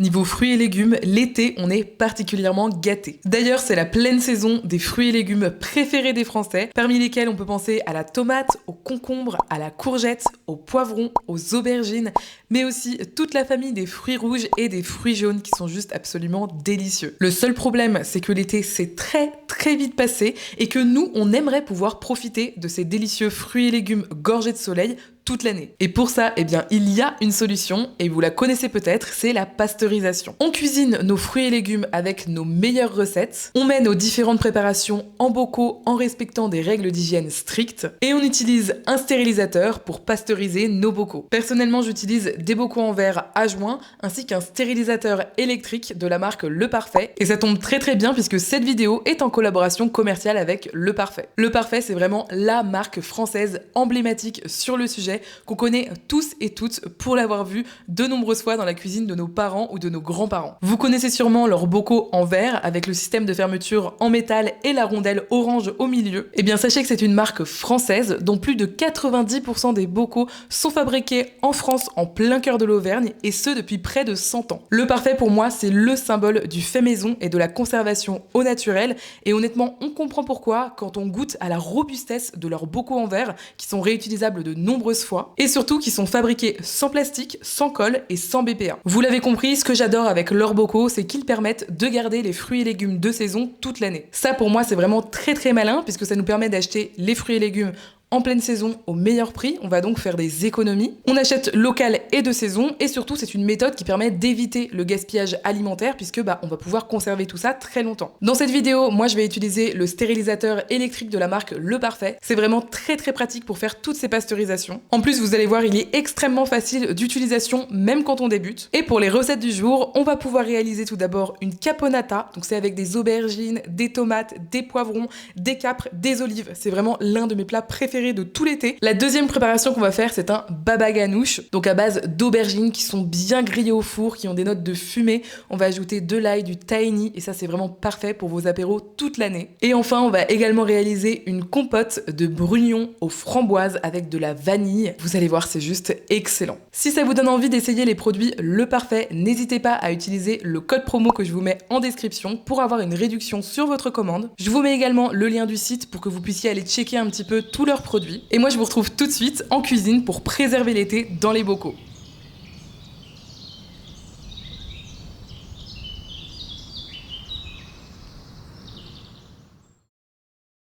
Niveau fruits et légumes, l'été, on est particulièrement gâtés. D'ailleurs, c'est la pleine saison des fruits et légumes préférés des Français, parmi lesquels on peut penser à la tomate, au concombre, à la courgette, au poivron, aux aubergines, mais aussi toute la famille des fruits rouges et des fruits jaunes qui sont juste absolument délicieux. Le seul problème, c'est que l'été c'est très vite passé et que nous, on aimerait pouvoir profiter de ces délicieux fruits et légumes gorgés de soleil toute l'année. Et pour ça, eh bien, il y a une solution, et vous la connaissez peut-être, c'est la pasteurisation. On cuisine nos fruits et légumes avec nos meilleures recettes, on met nos différentes préparations en bocaux en respectant des règles d'hygiène strictes, et on utilise un stérilisateur pour pasteuriser nos bocaux. Personnellement, j'utilise des bocaux en verre à joint, ainsi qu'un stérilisateur électrique de la marque Le Parfait, et ça tombe très bien puisque cette vidéo est en collaboration commerciale avec Le Parfait. Le Parfait, c'est vraiment la marque française emblématique sur le sujet, qu'on connaît tous et toutes pour l'avoir vu de nombreuses fois dans la cuisine de nos parents ou de nos grands-parents. Vous connaissez sûrement leurs bocaux en verre avec le système de fermeture en métal et la rondelle orange au milieu. Eh bien sachez que c'est une marque française dont plus de 90% des bocaux sont fabriqués en France en plein cœur de l'Auvergne et ce depuis près de 100 ans. Le Parfait pour moi c'est le symbole du fait maison et de la conservation au naturel et honnêtement on comprend pourquoi quand on goûte à la robustesse de leurs bocaux en verre qui sont réutilisables de nombreuses fois et surtout qui sont fabriqués sans plastique, sans colle et sans BPA. Vous l'avez compris, ce que j'adore avec leurs bocaux, c'est qu'ils permettent de garder les fruits et légumes de saison toute l'année. Ça pour moi c'est vraiment très malin puisque ça nous permet d'acheter les fruits et légumes en pleine saison au meilleur prix, on va donc faire des économies. On achète local et de saison et surtout c'est une méthode qui permet d'éviter le gaspillage alimentaire puisque on va pouvoir conserver tout ça très longtemps. Dans cette vidéo, moi je vais utiliser le stérilisateur électrique de la marque Le Parfait. C'est vraiment très pratique pour faire toutes ces pasteurisations. En plus vous allez voir, il est extrêmement facile d'utilisation même quand on débute. Et pour les recettes du jour, on va pouvoir réaliser tout d'abord une caponata, donc c'est avec des aubergines, des tomates, des poivrons, des capres, des olives. C'est vraiment l'un de mes plats préférés de tout l'été. La deuxième préparation qu'on va faire, c'est un baba ganoush, donc à base d'aubergines qui sont bien grillées au four, qui ont des notes de fumée. On va ajouter de l'ail, du tahini, et ça c'est vraiment parfait pour vos apéros toute l'année. Et enfin, on va également réaliser une compote de brugnons aux framboises avec de la vanille. Vous allez voir, c'est juste excellent. Si ça vous donne envie d'essayer les produits Le Parfait, n'hésitez pas à utiliser le code promo que je vous mets en description pour avoir une réduction sur votre commande. Je vous mets également le lien du site pour que vous puissiez aller checker un petit peu tous leurs produits. Et moi je vous retrouve tout de suite en cuisine pour préserver l'été dans les bocaux.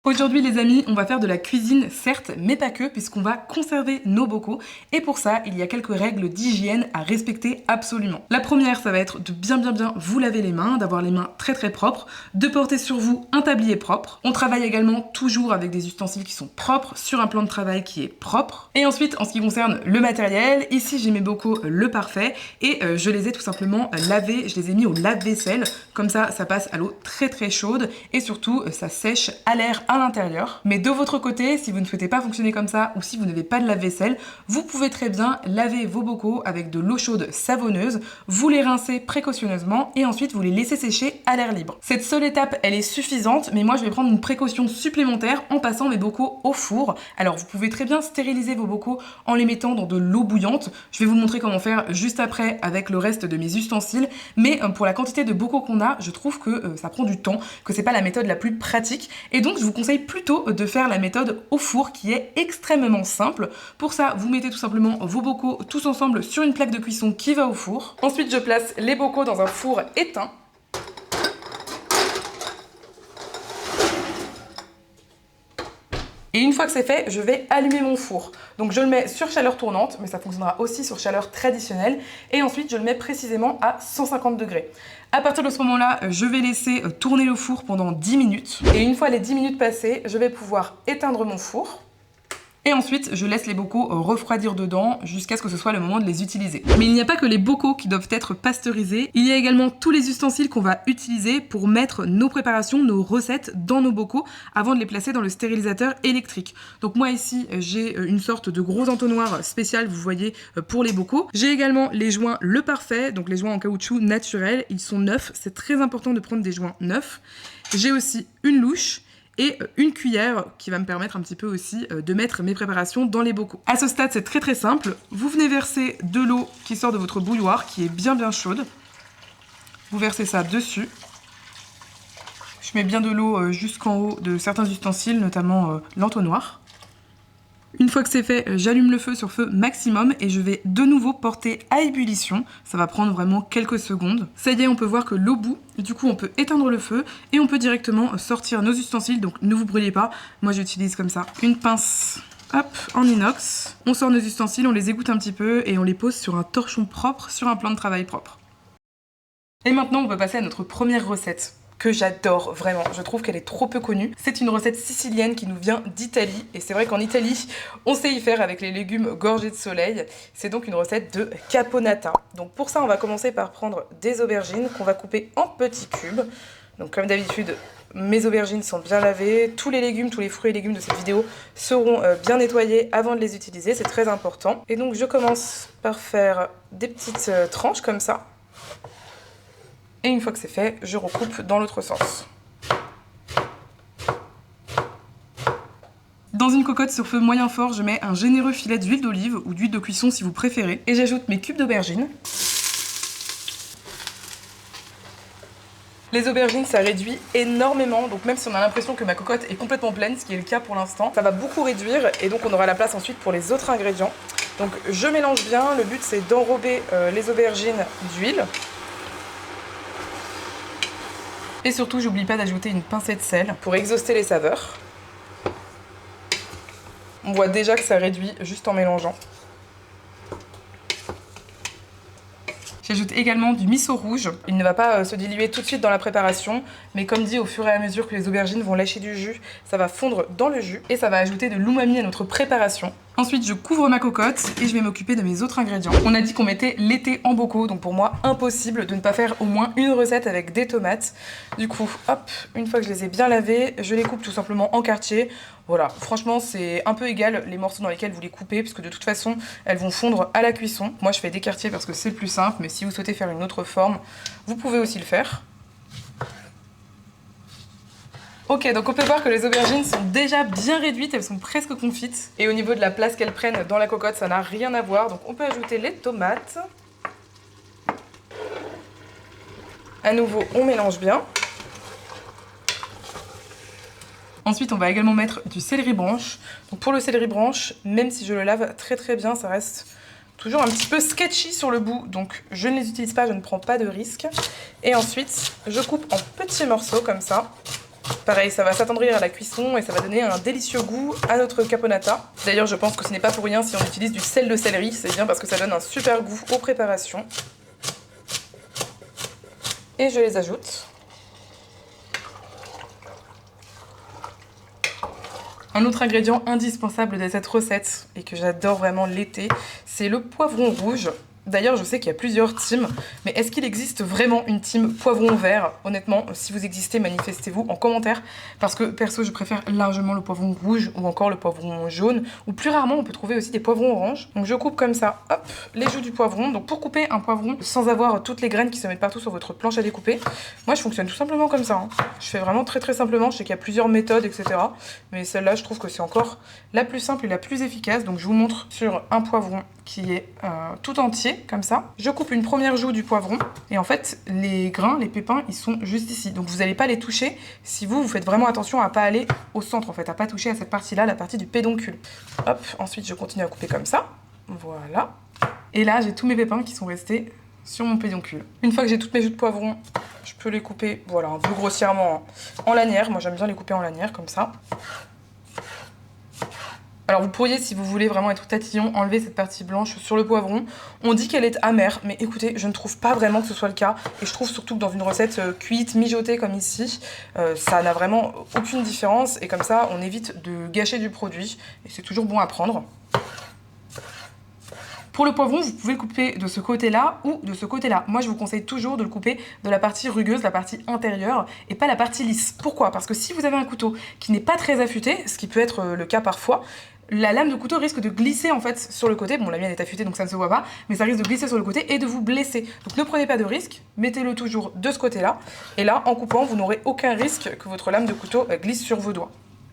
Aujourd'hui les amis, on va faire de la cuisine certes, mais pas que, puisqu'on va conserver nos bocaux. Et pour ça, il y a quelques règles d'hygiène à respecter absolument. La première, ça va être de bien vous laver les mains, d'avoir les mains très propres, de porter sur vous un tablier propre. On travaille également toujours avec des ustensiles qui sont propres, sur un plan de travail qui est propre. Et ensuite, en ce qui concerne le matériel, ici j'ai mes bocaux Le Parfait et je les ai tout simplement lavés, je les ai mis au lave-vaisselle. Comme ça passe à l'eau très chaude et surtout ça sèche à l'air à l'intérieur. Mais de votre côté, si vous ne souhaitez pas fonctionner comme ça ou si vous n'avez pas de lave-vaisselle, vous pouvez très bien laver vos bocaux avec de l'eau chaude savonneuse, vous les rincez précautionneusement et ensuite vous les laissez sécher à l'air libre. Cette seule étape, elle est suffisante, mais moi je vais prendre une précaution supplémentaire en passant mes bocaux au four. Alors vous pouvez très bien stériliser vos bocaux en les mettant dans de l'eau bouillante. Je vais vous montrer comment faire juste après avec le reste de mes ustensiles, mais pour la quantité de bocaux qu'on a, je trouve que ça prend du temps, que c'est pas la méthode la plus pratique et donc je vous conseille plutôt de faire la méthode au four qui est extrêmement simple. Pour ça, vous mettez tout simplement vos bocaux tous ensemble sur une plaque de cuisson qui va au four. Ensuite, je place les bocaux dans un four éteint. Et une fois que c'est fait, je vais allumer mon four. Donc je le mets sur chaleur tournante, mais ça fonctionnera aussi sur chaleur traditionnelle. Et ensuite, je le mets précisément à 150 degrés. À partir de ce moment-là, je vais laisser tourner le four pendant 10 minutes. Et une fois les 10 minutes passées, je vais pouvoir éteindre mon four. Et ensuite, je laisse les bocaux refroidir dedans jusqu'à ce que ce soit le moment de les utiliser. Mais il n'y a pas que les bocaux qui doivent être pasteurisés, il y a également tous les ustensiles qu'on va utiliser pour mettre nos préparations, nos recettes dans nos bocaux avant de les placer dans le stérilisateur électrique. Donc moi ici, j'ai une sorte de gros entonnoir spécial, vous voyez, pour les bocaux. J'ai également les joints Le Parfait, donc les joints en caoutchouc naturel, ils sont neufs, c'est très important de prendre des joints neufs. J'ai aussi une louche et une cuillère qui va me permettre un petit peu aussi de mettre mes préparations dans les bocaux. À ce stade, c'est très simple. Vous venez verser de l'eau qui sort de votre bouilloire, qui est bien chaude. Vous versez ça dessus. Je mets bien de l'eau jusqu'en haut de certains ustensiles, notamment l'entonnoir. Une fois que c'est fait, j'allume le feu sur feu maximum et je vais de nouveau porter à ébullition. Ça va prendre vraiment quelques secondes. Ça y est, on peut voir que l'eau bout. Du coup, on peut éteindre le feu et on peut directement sortir nos ustensiles. Donc ne vous brûlez pas. Moi, j'utilise comme ça une pince, hop, en inox. On sort nos ustensiles, on les égoutte un petit peu et on les pose sur un torchon propre, sur un plan de travail propre. Et maintenant, on va passer à notre première recette, que j'adore vraiment, je trouve qu'elle est trop peu connue. C'est une recette sicilienne qui nous vient d'Italie, et c'est vrai qu'en Italie, on sait y faire avec les légumes gorgés de soleil. C'est donc une recette de caponata. Donc pour ça, on va commencer par prendre des aubergines qu'on va couper en petits cubes. Donc comme d'habitude, mes aubergines sont bien lavées, tous les légumes, tous les fruits et légumes de cette vidéo seront bien nettoyés avant de les utiliser, c'est très important. Et donc je commence par faire des petites tranches comme ça. Et une fois que c'est fait, je recoupe dans l'autre sens. Dans une cocotte sur feu moyen fort, je mets un généreux filet d'huile d'olive ou d'huile de cuisson si vous préférez. Et j'ajoute mes cubes d'aubergines. Les aubergines, ça réduit énormément, donc même si on a l'impression que ma cocotte est complètement pleine, ce qui est le cas pour l'instant, ça va beaucoup réduire et donc on aura la place ensuite pour les autres ingrédients. Donc je mélange bien, le but c'est d'enrober les aubergines d'huile. Et surtout, j'oublie pas d'ajouter une pincée de sel pour exhauster les saveurs. On voit déjà que ça réduit juste en mélangeant. J'ajoute également du miso rouge. Il ne va pas se diluer tout de suite dans la préparation, mais comme dit, au fur et à mesure que les aubergines vont lâcher du jus, ça va fondre dans le jus et ça va ajouter de l'umami à notre préparation. Ensuite, je couvre ma cocotte et je vais m'occuper de mes autres ingrédients. On a dit qu'on mettait l'été en bocaux, donc pour moi, impossible de ne pas faire au moins une recette avec des tomates. Du coup, hop, une fois que je les ai bien lavées, je les coupe tout simplement en quartiers. Voilà, franchement, c'est un peu égal les morceaux dans lesquels vous les coupez, parce que de toute façon, elles vont fondre à la cuisson. Moi, je fais des quartiers parce que c'est le plus simple, mais si vous souhaitez faire une autre forme, vous pouvez aussi le faire. Ok, donc on peut voir que les aubergines sont déjà bien réduites, elles sont presque confites. Et au niveau de la place qu'elles prennent dans la cocotte, ça n'a rien à voir. Donc on peut ajouter les tomates. À nouveau, on mélange bien. Ensuite, on va également mettre du céleri branche. Donc pour le céleri branche, même si je le lave très bien, ça reste toujours un petit peu sketchy sur le bout. Donc je ne les utilise pas, je ne prends pas de risque. Et ensuite, je coupe en petits morceaux comme ça. Pareil, ça va s'attendrir à la cuisson et ça va donner un délicieux goût à notre caponata. D'ailleurs, je pense que ce n'est pas pour rien si on utilise du sel de céleri, c'est bien parce que ça donne un super goût aux préparations. Et je les ajoute. Un autre ingrédient indispensable de cette recette, et que j'adore vraiment l'été, c'est le poivron rouge. D'ailleurs, je sais qu'il y a plusieurs teams, mais est-ce qu'il existe vraiment une team poivron vert? Honnêtement, si vous existez, manifestez-vous en commentaire, parce que perso, je préfère largement le poivron rouge ou encore le poivron jaune, ou plus rarement, on peut trouver aussi des poivrons orange. Donc je coupe comme ça, hop, les joues du poivron. Donc pour couper un poivron sans avoir toutes les graines qui se mettent partout sur votre planche à découper, moi je fonctionne tout simplement comme ça. Je fais vraiment très simplement, je sais qu'il y a plusieurs méthodes, etc. Mais celle-là, je trouve que c'est encore la plus simple et la plus efficace. Donc je vous montre sur un poivron qui est tout entier, comme ça. Je coupe une première joue du poivron, et en fait, les grains, les pépins, ils sont juste ici. Donc vous n'allez pas les toucher si vous faites vraiment attention à pas aller au centre, en fait, à pas toucher à cette partie-là, la partie du pédoncule. Hop, ensuite je continue à couper comme ça. Voilà. Et là, j'ai tous mes pépins qui sont restés sur mon pédoncule. Une fois que j'ai toutes mes joues de poivron, je peux les couper, voilà, un peu grossièrement en lanières. Moi, j'aime bien les couper en lanières, comme ça. Alors vous pourriez, si vous voulez vraiment être tatillon, enlever cette partie blanche sur le poivron. On dit qu'elle est amère, mais écoutez, je ne trouve pas vraiment que ce soit le cas. Et je trouve surtout que dans une recette cuite, mijotée comme ici, ça n'a vraiment aucune différence. Et comme ça, on évite de gâcher du produit. Et c'est toujours bon à prendre. Pour le poivron, vous pouvez le couper de ce côté-là ou de ce côté-là. Moi, je vous conseille toujours de le couper de la partie rugueuse, la partie intérieure, et pas la partie lisse. Pourquoi? Parce que si vous avez un couteau qui n'est pas très affûté, ce qui peut être le cas parfois, la lame de couteau risque de glisser en fait sur le côté. Bon, la mienne est affûtée donc ça ne se voit pas, mais ça risque de glisser sur le côté et de vous blesser. Donc ne prenez pas de risque, mettez-le toujours de ce côté-là. Et là, en coupant, vous n'aurez aucun risque que votre lame de couteau glisse sur vos doigts.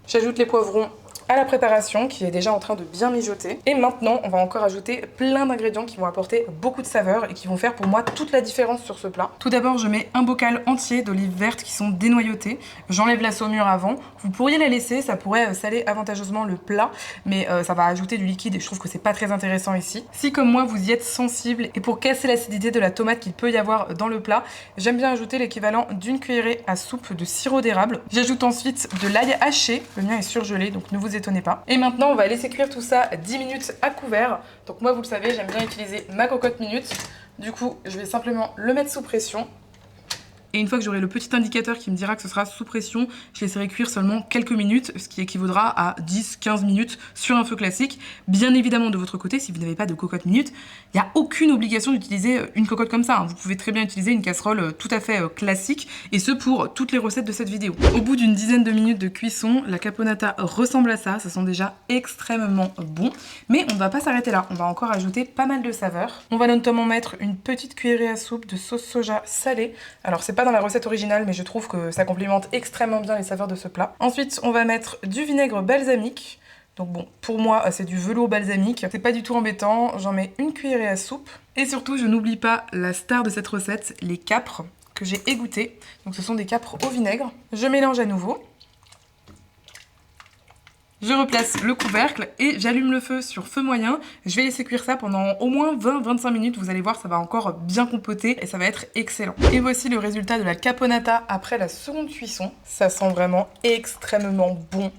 J'ajoute les poivrons à la préparation qui est déjà en train de bien mijoter. Et maintenant, on va encore ajouter plein d'ingrédients qui vont apporter beaucoup de saveur et qui vont faire pour moi toute la différence sur ce plat. Tout d'abord, je mets un bocal entier d'olives vertes qui sont dénoyautées. J'enlève la saumure avant. Vous pourriez la laisser, ça pourrait saler avantageusement le plat, mais ça va ajouter du liquide et je trouve que c'est pas très intéressant ici. Si comme moi, vous y êtes sensible et pour casser l'acidité de la tomate qu'il peut y avoir dans le plat, j'aime bien ajouter l'équivalent d'une cuillerée à soupe de sirop d'érable. J'ajoute ensuite de l'ail haché, le mien est surgelé donc ne vous étonnez pas. Et maintenant on va laisser cuire tout ça 10 minutes à couvert. Donc moi vous le savez, j'aime bien utiliser ma cocotte minute. Du coup je vais simplement le mettre sous pression. Et une fois que j'aurai le petit indicateur qui me dira que ce sera sous pression, je laisserai cuire seulement quelques minutes, ce qui équivaudra à 10-15 minutes sur un feu classique. Bien évidemment, de votre côté, si vous n'avez pas de cocotte minute, il n'y a aucune obligation d'utiliser une cocotte comme ça. Vous pouvez très bien utiliser une casserole tout à fait classique, et ce pour toutes les recettes de cette vidéo. Au bout d'une dizaine de minutes de cuisson, la caponata ressemble à ça sent déjà extrêmement bon. Mais on ne va pas s'arrêter là, on va encore ajouter pas mal de saveurs. On va notamment mettre une petite cuillerée à soupe de sauce soja salée. Alors c'est pas dans la recette originale, mais je trouve que ça complimente extrêmement bien les saveurs de ce plat. Ensuite, on va mettre du vinaigre balsamique. Donc bon, pour moi, c'est du velours balsamique. C'est pas du tout embêtant. J'en mets une cuillerée à soupe. Et surtout, je n'oublie pas la star de cette recette, les capres que j'ai égouttés. Donc ce sont des capres au vinaigre. Je mélange à nouveau. Je replace le couvercle et j'allume le feu sur feu moyen. Je vais laisser cuire ça pendant au moins 20-25 minutes. Vous allez voir, ça va encore bien compoter et ça va être excellent. Et voici le résultat de la caponata après la seconde cuisson. Ça sent vraiment extrêmement bon.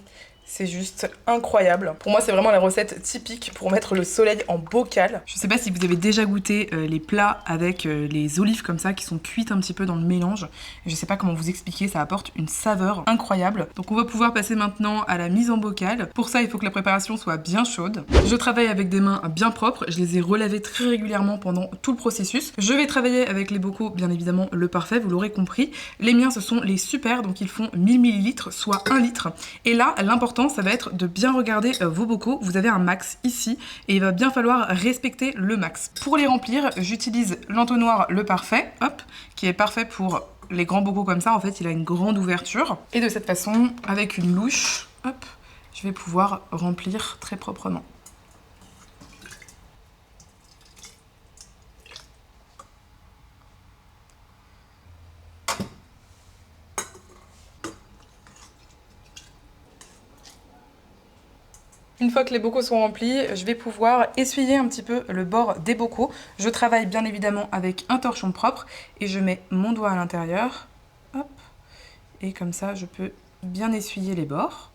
C'est juste incroyable. Pour moi, c'est vraiment la recette typique pour mettre le soleil en bocal. Je sais pas si vous avez déjà goûté les plats avec les olives comme ça qui sont cuites un petit peu dans le mélange. Je sais pas comment vous expliquer, ça apporte une saveur incroyable. Donc on va pouvoir passer maintenant à la mise en bocal. Pour ça, il faut que la préparation soit bien chaude. Je travaille avec des mains bien propres. Je les ai relavées très régulièrement pendant tout le processus. Je vais travailler avec les bocaux, bien évidemment, le parfait, vous l'aurez compris. Les miens, ce sont les super, donc ils font 1000 ml, soit 1 litre. Et là, l'important, ça va être de bien regarder vos bocaux. Vous avez un max ici et il va bien falloir respecter le max. Pour les remplir, j'utilise l'entonnoir le parfait, hop, qui est parfait pour les grands bocaux comme ça. En fait, il a une grande ouverture. Et de cette façon, avec une louche, hop, je vais pouvoir remplir très proprement. Une fois que les bocaux sont remplis, je vais pouvoir essuyer un petit peu le bord des bocaux. Je travaille bien évidemment avec un torchon propre et je mets mon doigt à l'intérieur. Hop. Et comme ça, je peux bien essuyer les bords.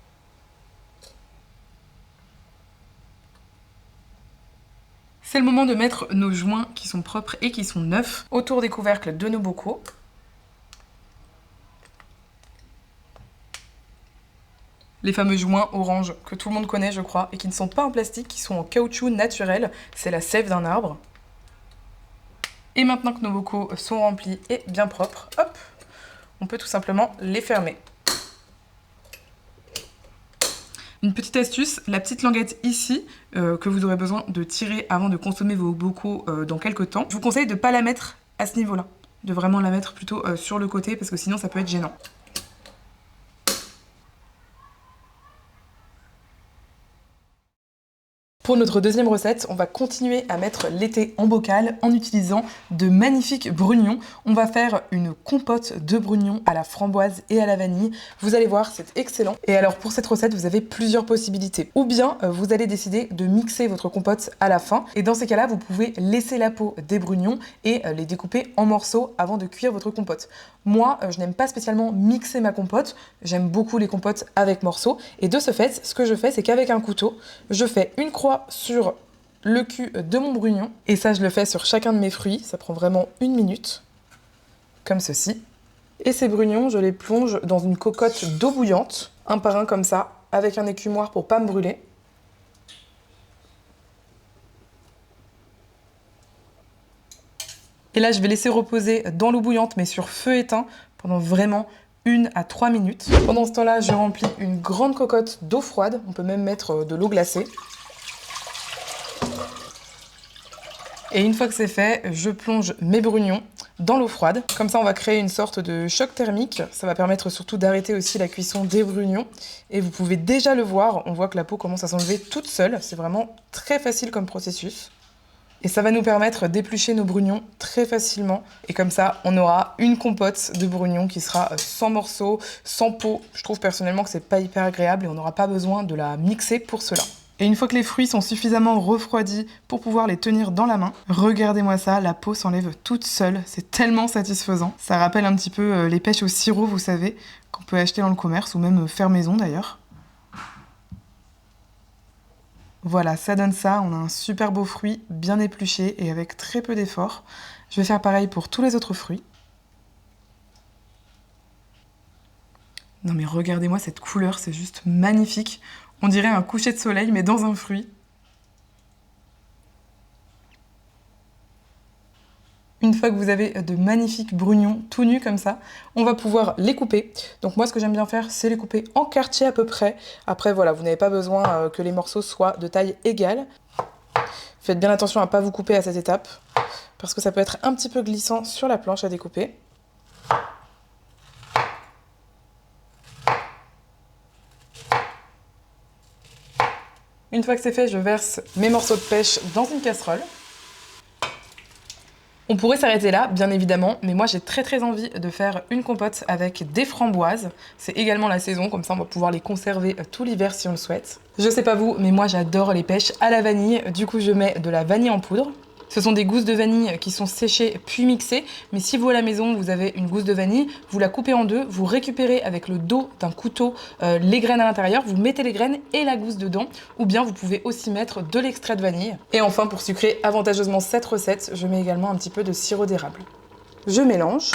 C'est le moment de mettre nos joints qui sont propres et qui sont neufs autour des couvercles de nos bocaux. Les fameux joints orange que tout le monde connaît, je crois, et qui ne sont pas en plastique, qui sont en caoutchouc naturel. C'est la sève d'un arbre. Et maintenant que nos bocaux sont remplis et bien propres, hop, on peut tout simplement les fermer. Une petite astuce, la petite languette ici, que vous aurez besoin de tirer avant de consommer vos bocaux dans quelques temps, je vous conseille de ne pas la mettre à ce niveau-là, de vraiment la mettre plutôt sur le côté, parce que sinon ça peut être gênant. Pour notre deuxième recette, on va continuer à mettre l'été en bocal en utilisant de magnifiques brugnons. On va faire une compote de brugnons à la framboise et à la vanille. Vous allez voir, c'est excellent. Et alors pour cette recette, vous avez plusieurs possibilités. Ou bien vous allez décider de mixer votre compote à la fin. Et dans ces cas-là, vous pouvez laisser la peau des brugnons et les découper en morceaux avant de cuire votre compote. Moi, je n'aime pas spécialement mixer ma compote. J'aime beaucoup les compotes avec morceaux. Et de ce fait, ce que je fais, c'est qu'avec un couteau, je fais une croix sur le cul de mon brugnon. Et ça, je le fais sur chacun de mes fruits. Ça prend vraiment 1 minute, comme ceci. Et ces brugnons, je les plonge dans une cocotte d'eau bouillante, un par un comme ça, avec un écumoire pour pas me brûler. Et là, je vais laisser reposer dans l'eau bouillante, mais sur feu éteint, pendant vraiment 1 à 3 minutes. Pendant ce temps-là, je remplis une grande cocotte d'eau froide. On peut même mettre de l'eau glacée. Et une fois que c'est fait, je plonge mes brugnons dans l'eau froide. Comme ça, on va créer une sorte de choc thermique. Ça va permettre surtout d'arrêter aussi la cuisson des brugnons. Et vous pouvez déjà le voir, on voit que la peau commence à s'enlever toute seule. C'est vraiment très facile comme processus. Et ça va nous permettre d'éplucher nos brugnons très facilement. Et comme ça, on aura une compote de brugnons qui sera sans morceaux, sans peau. Je trouve personnellement que c'est pas hyper agréable et on n'aura pas besoin de la mixer pour cela. Et une fois que les fruits sont suffisamment refroidis pour pouvoir les tenir dans la main, regardez-moi ça, la peau s'enlève toute seule. C'est tellement satisfaisant. Ça rappelle un petit peu les pêches au sirop, vous savez, qu'on peut acheter dans le commerce ou même faire maison d'ailleurs. Voilà, ça donne ça, on a un super beau fruit, bien épluché et avec très peu d'effort. Je vais faire pareil pour tous les autres fruits. Non mais regardez-moi cette couleur, c'est juste magnifique. On dirait un coucher de soleil, mais dans un fruit. Une fois que vous avez de magnifiques brugnons tout nus comme ça, on va pouvoir les couper. Donc moi, ce que j'aime bien faire, c'est les couper en quartier à peu près. Après, voilà, vous n'avez pas besoin que les morceaux soient de taille égale. Faites bien attention à ne pas vous couper à cette étape, parce que ça peut être un petit peu glissant sur la planche à découper. Une fois que c'est fait, je verse mes morceaux de pêche dans une casserole. On pourrait s'arrêter là, bien évidemment, mais moi j'ai très envie de faire une compote avec des framboises. C'est également la saison, comme ça on va pouvoir les conserver tout l'hiver si on le souhaite. Je sais pas vous, mais moi j'adore les pêches à la vanille, du coup je mets de la vanille en poudre. Ce sont des gousses de vanille qui sont séchées puis mixées, mais si vous à la maison vous avez une gousse de vanille, vous la coupez en deux, vous récupérez avec le dos d'un couteau les graines à l'intérieur, vous mettez les graines et la gousse dedans, ou bien vous pouvez aussi mettre de l'extrait de vanille. Et enfin, pour sucrer avantageusement cette recette, je mets également un petit peu de sirop d'érable. Je mélange.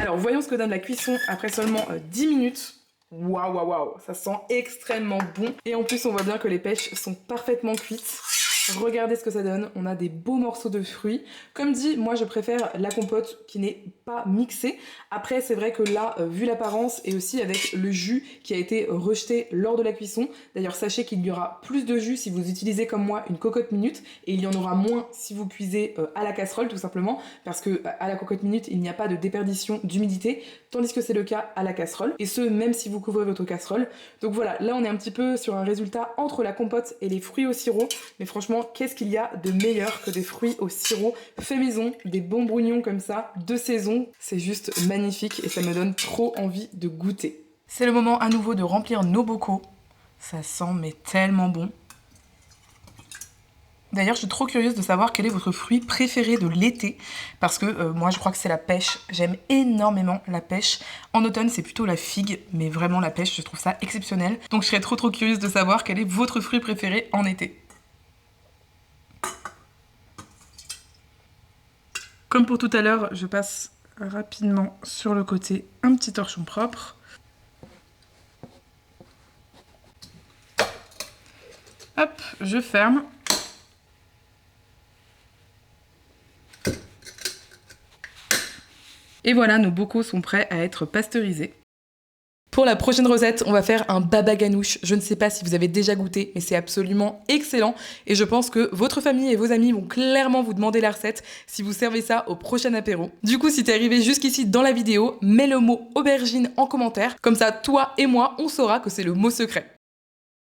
Alors voyons ce que donne la cuisson après seulement 10 minutes. Waouh, ça sent extrêmement bon. Et en plus, on voit bien que les pêches sont parfaitement cuites. Regardez ce que ça donne, on a des beaux morceaux de fruits. Comme dit, moi je préfère la compote qui n'est pas mixée. Après c'est vrai que là, vu l'apparence et aussi avec le jus qui a été rejeté lors de la cuisson, d'ailleurs sachez qu'il y aura plus de jus si vous utilisez comme moi une cocotte minute et il y en aura moins si vous cuisez à la casserole tout simplement parce que à la cocotte minute il n'y a pas de déperdition d'humidité tandis que c'est le cas à la casserole et ce même si vous couvrez votre casserole. Donc voilà, là on est un petit peu sur un résultat entre la compote et les fruits au sirop, mais franchement qu'est-ce qu'il y a de meilleur que des fruits au sirop fait maison, des bons brugnons comme ça, de saison. C'est juste magnifique et ça me donne trop envie de goûter. C'est le moment à nouveau de remplir nos bocaux. Ça sent mais tellement bon. D'ailleurs, je suis trop curieuse de savoir quel est votre fruit préféré de l'été, parce que moi je crois que c'est la pêche. J'aime énormément la pêche. En automne, c'est plutôt la figue, mais vraiment la pêche, je trouve ça exceptionnel. Donc je serais trop curieuse de savoir quel est votre fruit préféré en été. Comme pour tout à l'heure, je passe rapidement sur le côté un petit torchon propre. Hop, je ferme. Et voilà, nos bocaux sont prêts à être pasteurisés. Pour la prochaine recette, on va faire un baba ganoush. Je ne sais pas si vous avez déjà goûté, mais c'est absolument excellent. Et je pense que votre famille et vos amis vont clairement vous demander la recette si vous servez ça au prochain apéro. Du coup, si t'es arrivé jusqu'ici dans la vidéo, mets le mot aubergine en commentaire. Comme ça, toi et moi, on saura que c'est le mot secret.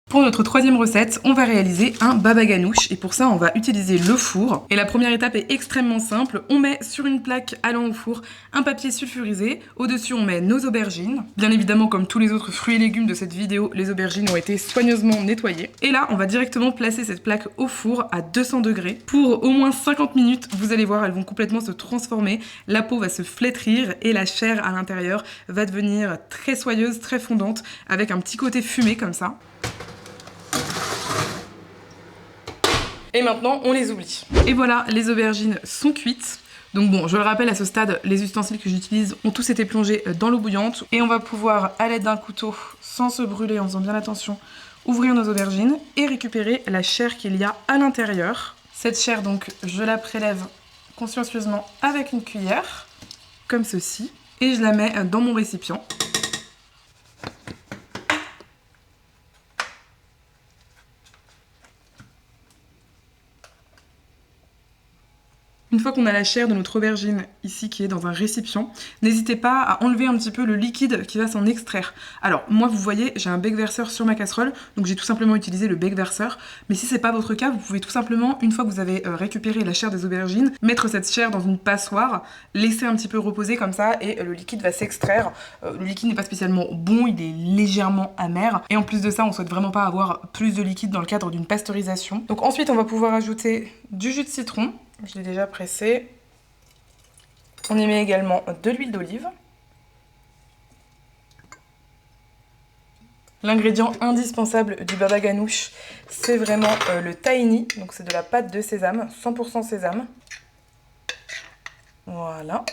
Pour notre troisième recette, on va réaliser un baba ganoush et pour ça on va utiliser le four. Et la première étape est extrêmement simple, on met sur une plaque allant au four un papier sulfurisé, au-dessus on met nos aubergines. Bien évidemment comme tous les autres fruits et légumes de cette vidéo, les aubergines ont été soigneusement nettoyées. Et là on va directement placer cette plaque au four à 200 degrés. Pour au moins 50 minutes, vous allez voir, elles vont complètement se transformer, la peau va se flétrir et la chair à l'intérieur va devenir très soyeuse, très fondante, avec un petit côté fumé comme ça. Et maintenant, on les oublie. Et voilà, les aubergines sont cuites. Donc bon, je le rappelle, à ce stade, les ustensiles que j'utilise ont tous été plongés dans l'eau bouillante. Et on va pouvoir, à l'aide d'un couteau, sans se brûler, en faisant bien attention, ouvrir nos aubergines et récupérer la chair qu'il y a à l'intérieur. Cette chair, donc, je la prélève consciencieusement avec une cuillère, comme ceci. Et je la mets dans mon récipient. Une fois qu'on a la chair de notre aubergine ici qui est dans un récipient, n'hésitez pas à enlever un petit peu le liquide qui va s'en extraire. Alors moi vous voyez, j'ai un bec verseur sur ma casserole, donc j'ai tout simplement utilisé le bec verseur. Mais si c'est pas votre cas, vous pouvez tout simplement, une fois que vous avez récupéré la chair des aubergines, mettre cette chair dans une passoire, laisser un petit peu reposer comme ça et le liquide va s'extraire. Le liquide n'est pas spécialement bon, il est légèrement amer. Et en plus de ça, on souhaite vraiment pas avoir plus de liquide dans le cadre d'une pasteurisation. Donc ensuite, on va pouvoir ajouter du jus de citron. Je l'ai déjà pressé. On y met également de l'huile d'olive. L'ingrédient indispensable du baba ganoush, c'est vraiment le tahini. Donc c'est de la pâte de sésame, 100% sésame. Voilà.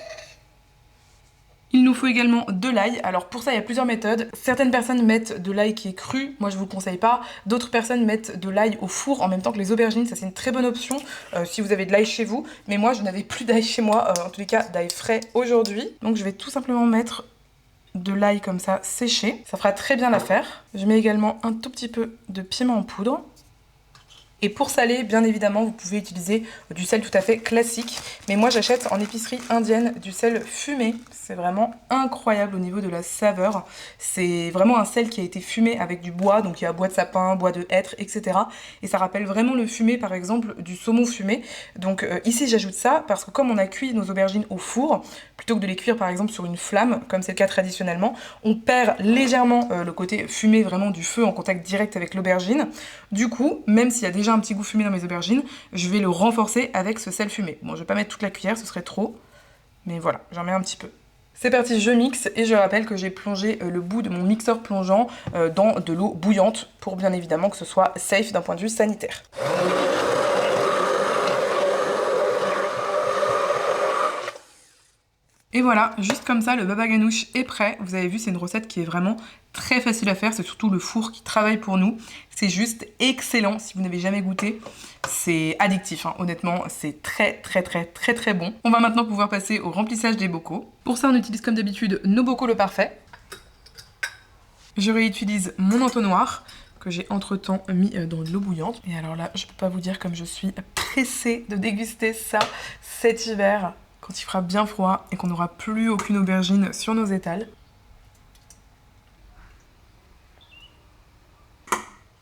Il nous faut également de l'ail. Alors pour ça, il y a plusieurs méthodes. Certaines personnes mettent de l'ail qui est cru. Moi, je vous le conseille pas. D'autres personnes mettent de l'ail au four en même temps que les aubergines. Ça, c'est une très bonne option si vous avez de l'ail chez vous. Mais moi, je n'avais plus d'ail chez moi. En tous les cas, d'ail frais aujourd'hui. Donc, je vais tout simplement mettre de l'ail comme ça séché. Ça fera très bien l'affaire. Je mets également un tout petit peu de piment en poudre. Et pour saler, bien évidemment, vous pouvez utiliser du sel tout à fait classique. Mais moi, j'achète en épicerie indienne du sel fumé. C'est vraiment incroyable au niveau de la saveur. C'est vraiment un sel qui a été fumé avec du bois. Donc il y a bois de sapin, bois de hêtre, etc. Et ça rappelle vraiment le fumé, par exemple, du saumon fumé. Donc ici, j'ajoute ça parce que comme on a cuit nos aubergines au four, plutôt que de les cuire, par exemple, sur une flamme, comme c'est le cas traditionnellement, on perd légèrement le côté fumé vraiment du feu en contact direct avec l'aubergine. Du coup, même s'il y a déjà un petit goût fumé dans mes aubergines, je vais le renforcer avec ce sel fumé. Bon, je vais pas mettre toute la cuillère, ce serait trop, mais voilà, j'en mets un petit peu. C'est parti, je mixe et je rappelle que j'ai plongé le bout de mon mixeur plongeant dans de l'eau bouillante pour bien évidemment que ce soit safe d'un point de vue sanitaire. Et voilà, juste comme ça, le baba ganoush est prêt. Vous avez vu, c'est une recette qui est vraiment très facile à faire. C'est surtout le four qui travaille pour nous. C'est juste excellent si vous n'avez jamais goûté. C'est addictif, hein. Honnêtement, c'est très bon. On va maintenant pouvoir passer au remplissage des bocaux. Pour ça, on utilise comme d'habitude nos bocaux le parfait. Je réutilise mon entonnoir que j'ai entre-temps mis dans de l'eau bouillante. Et alors là, je peux pas vous dire comme je suis pressée de déguster ça cet hiver, quand il fera bien froid et qu'on n'aura plus aucune aubergine sur nos étals.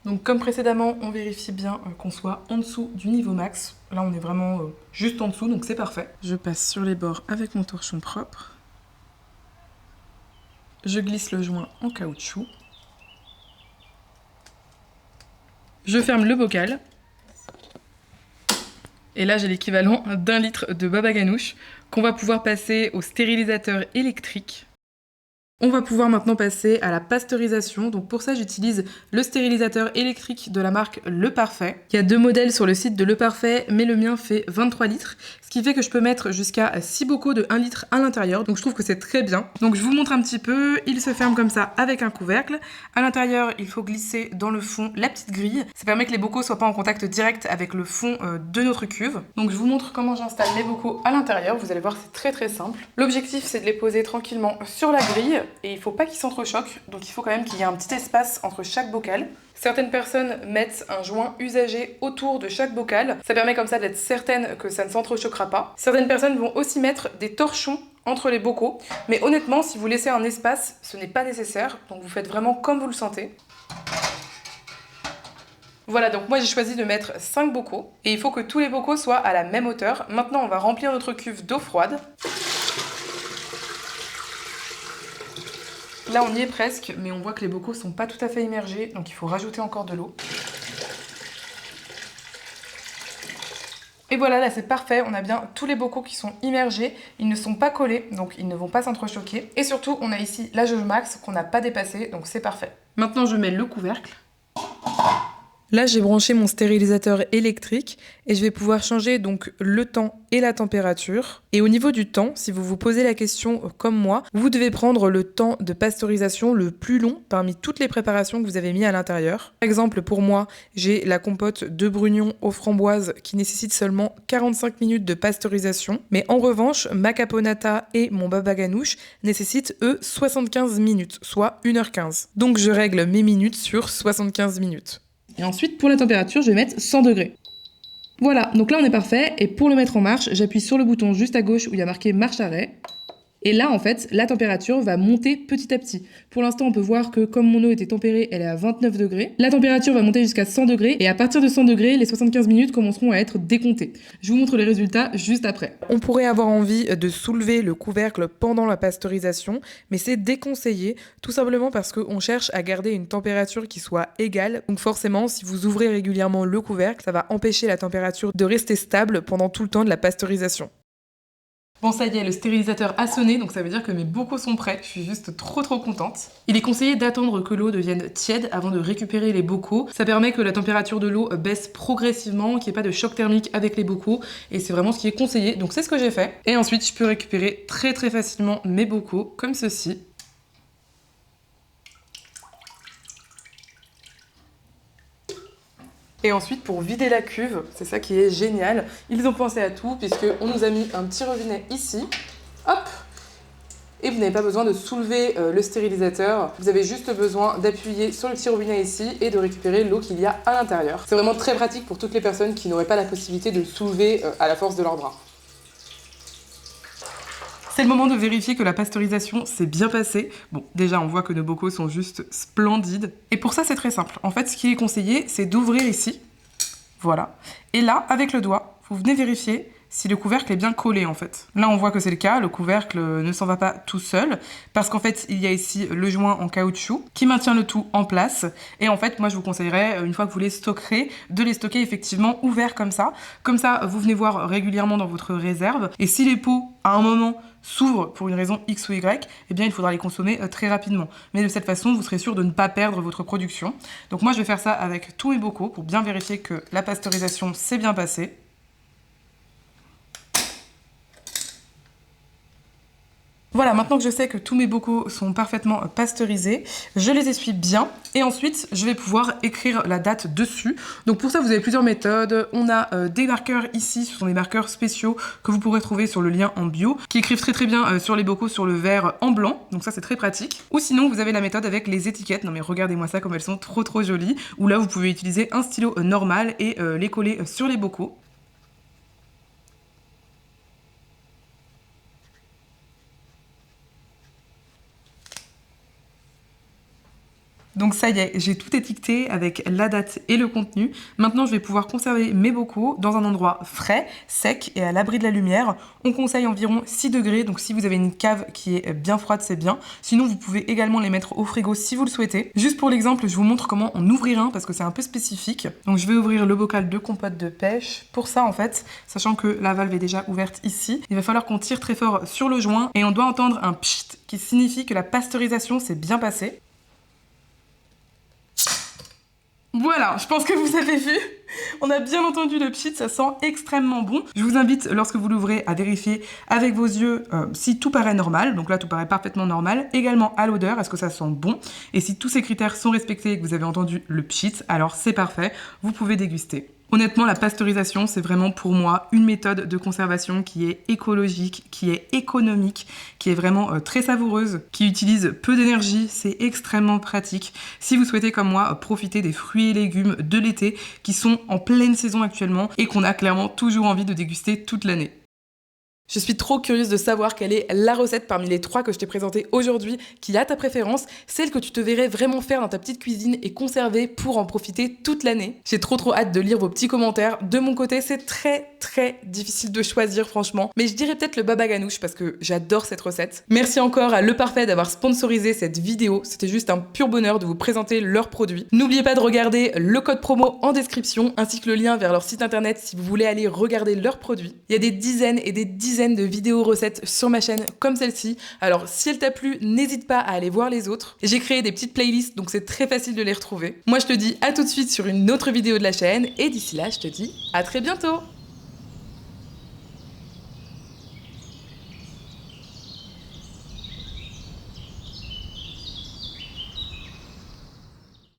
Donc comme précédemment, on vérifie bien qu'on soit en dessous du niveau max. Là, on est vraiment juste en dessous, donc c'est parfait. Je passe sur les bords avec mon torchon propre. Je glisse le joint en caoutchouc. Je ferme le bocal. Et là, j'ai l'équivalent d'1 litre de baba ganoush qu'on va pouvoir passer au stérilisateur électrique. On va pouvoir maintenant passer à la pasteurisation. Donc pour ça, j'utilise le stérilisateur électrique de la marque Le Parfait. Il y a 2 modèles sur le site de Le Parfait, mais le mien fait 23 litres, ce qui fait que je peux mettre jusqu'à 6 bocaux de 1 litre à l'intérieur. Donc je trouve que c'est très bien. Donc je vous montre un petit peu. Il se ferme comme ça avec un couvercle. À l'intérieur, il faut glisser dans le fond la petite grille. Ça permet que les bocaux soient pas en contact direct avec le fond de notre cuve. Donc je vous montre comment j'installe mes bocaux à l'intérieur. Vous allez voir, c'est très simple. L'objectif, c'est de les poser tranquillement sur la grille. Et il ne faut pas qu'ils s'entrechoquent, donc il faut quand même qu'il y ait un petit espace entre chaque bocal. Certaines personnes mettent un joint usagé autour de chaque bocal. Ça permet comme ça d'être certaine que ça ne s'entrechoquera pas. Certaines personnes vont aussi mettre des torchons entre les bocaux. Mais honnêtement, si vous laissez un espace, ce n'est pas nécessaire. Donc vous faites vraiment comme vous le sentez. Voilà, donc moi j'ai choisi de mettre 5 bocaux. Et il faut que tous les bocaux soient à la même hauteur. Maintenant, on va remplir notre cuve d'eau froide. Là, on y est presque, mais on voit que les bocaux sont pas tout à fait immergés, donc il faut rajouter encore de l'eau. Et voilà, là c'est parfait, on a bien tous les bocaux qui sont immergés, ils ne sont pas collés, donc ils ne vont pas s'entrechoquer. Et surtout, on a ici la jauge max qu'on n'a pas dépassée, donc c'est parfait. Maintenant, je mets le couvercle. Là, j'ai branché mon stérilisateur électrique et je vais pouvoir changer donc le temps et la température. Et au niveau du temps, si vous vous posez la question comme moi, vous devez prendre le temps de pasteurisation le plus long parmi toutes les préparations que vous avez mis à l'intérieur. Par exemple, pour moi, j'ai la compote de brugnons aux framboises qui nécessite seulement 45 minutes de pasteurisation. Mais en revanche, ma caponata et mon baba ganoush nécessitent eux 75 minutes, soit 1h15. Donc je règle mes minutes sur 75 minutes. Et ensuite, pour la température, je vais mettre 100 degrés. Voilà, donc là on est parfait, et pour le mettre en marche, j'appuie sur le bouton juste à gauche où il y a marqué marche arrêt. Et là, en fait, la température va monter petit à petit. Pour l'instant, on peut voir que comme mon eau était tempérée, elle est à 29 degrés. La température va monter jusqu'à 100 degrés, et à partir de 100 degrés, les 75 minutes commenceront à être décomptées. Je vous montre les résultats juste après. On pourrait avoir envie de soulever le couvercle pendant la pasteurisation, mais c'est déconseillé, tout simplement parce qu'on cherche à garder une température qui soit égale. Donc forcément, si vous ouvrez régulièrement le couvercle, ça va empêcher la température de rester stable pendant tout le temps de la pasteurisation. Bon, ça y est, le stérilisateur a sonné, donc ça veut dire que mes bocaux sont prêts. Je suis juste trop contente. Il est conseillé d'attendre que l'eau devienne tiède avant de récupérer les bocaux. Ça permet que la température de l'eau baisse progressivement, qu'il n'y ait pas de choc thermique avec les bocaux, et c'est vraiment ce qui est conseillé. Donc c'est ce que j'ai fait. Et ensuite, je peux récupérer très facilement mes bocaux, comme ceci. Et ensuite, pour vider la cuve, c'est ça qui est génial, ils ont pensé à tout, puisqu'on nous a mis un petit robinet ici, hop, et vous n'avez pas besoin de soulever le stérilisateur, vous avez juste besoin d'appuyer sur le petit robinet ici et de récupérer l'eau qu'il y a à l'intérieur. C'est vraiment très pratique pour toutes les personnes qui n'auraient pas la possibilité de le soulever à la force de leurs bras. C'est le moment de vérifier que la pasteurisation s'est bien passée. Bon, déjà, on voit que nos bocaux sont juste splendides. Et pour ça, c'est très simple. En fait, ce qui est conseillé, c'est d'ouvrir ici. Voilà. Et là, avec le doigt, vous venez vérifier si le couvercle est bien collé, en fait. Là, on voit que c'est le cas. Le couvercle ne s'en va pas tout seul. Parce qu'en fait, il y a ici le joint en caoutchouc qui maintient le tout en place. Et en fait, moi, je vous conseillerais, une fois que vous les stockerez, de les stocker effectivement ouverts comme ça. Comme ça, vous venez voir régulièrement dans votre réserve. Et si les pots, à un moment, s'ouvrent pour une raison X ou Y, eh bien il faudra les consommer très rapidement. Mais de cette façon, vous serez sûr de ne pas perdre votre production. Donc moi, je vais faire ça avec tous mes bocaux pour bien vérifier que la pasteurisation s'est bien passée. Voilà, maintenant que je sais que tous mes bocaux sont parfaitement pasteurisés, je les essuie bien et ensuite je vais pouvoir écrire la date dessus. Donc pour ça, vous avez plusieurs méthodes. On a des marqueurs ici, ce sont des marqueurs spéciaux que vous pourrez trouver sur le lien en bio, qui écrivent très bien sur les bocaux sur le verre en blanc, donc ça c'est très pratique. Ou sinon, vous avez la méthode avec les étiquettes. Non mais regardez-moi ça comme elles sont trop jolies. Ou là, vous pouvez utiliser un stylo normal et les coller sur les bocaux. Donc ça y est, j'ai tout étiqueté avec la date et le contenu. Maintenant, je vais pouvoir conserver mes bocaux dans un endroit frais, sec et à l'abri de la lumière. On conseille environ 6 degrés, donc si vous avez une cave qui est bien froide, c'est bien. Sinon, vous pouvez également les mettre au frigo si vous le souhaitez. Juste pour l'exemple, je vous montre comment en ouvrir un parce que c'est un peu spécifique. Donc je vais ouvrir le bocal de compote de pêche. Pour ça, en fait, sachant que la valve est déjà ouverte ici, il va falloir qu'on tire très fort sur le joint et on doit entendre un pchit qui signifie que la pasteurisation s'est bien passée. Voilà, je pense que vous avez vu, on a bien entendu le pchit, ça sent extrêmement bon. Je vous invite, lorsque vous l'ouvrez, à vérifier avec vos yeux si tout paraît normal. Donc là, tout paraît parfaitement normal. Également à l'odeur, est-ce que ça sent bon? Et si tous ces critères sont respectés et que vous avez entendu le pchit, alors c'est parfait, vous pouvez déguster. Honnêtement, la pasteurisation, c'est vraiment pour moi une méthode de conservation qui est écologique, qui est économique, qui est vraiment très savoureuse, qui utilise peu d'énergie, c'est extrêmement pratique. Si vous souhaitez, comme moi, profiter des fruits et légumes de l'été qui sont en pleine saison actuellement et qu'on a clairement toujours envie de déguster toute l'année. Je suis trop curieuse de savoir quelle est la recette parmi les 3 que je t'ai présentées aujourd'hui qui a ta préférence, celle que tu te verrais vraiment faire dans ta petite cuisine et conserver pour en profiter toute l'année. J'ai trop hâte de lire vos petits commentaires. De mon côté, c'est très difficile de choisir franchement, mais je dirais peut-être le baba ganoush parce que j'adore cette recette. Merci encore à Le Parfait d'avoir sponsorisé cette vidéo, c'était juste un pur bonheur de vous présenter leurs produits. N'oubliez pas de regarder le code promo en description ainsi que le lien vers leur site internet si vous voulez aller regarder leurs produits. Il y a des dizaines et des dizaines de vidéos recettes sur ma chaîne comme celle-ci. Alors si elle t'a plu, n'hésite pas à aller voir les autres. J'ai créé des petites playlists donc c'est très facile de les retrouver. Moi je te dis à tout de suite sur une autre vidéo de la chaîne et d'ici là je te dis à très bientôt.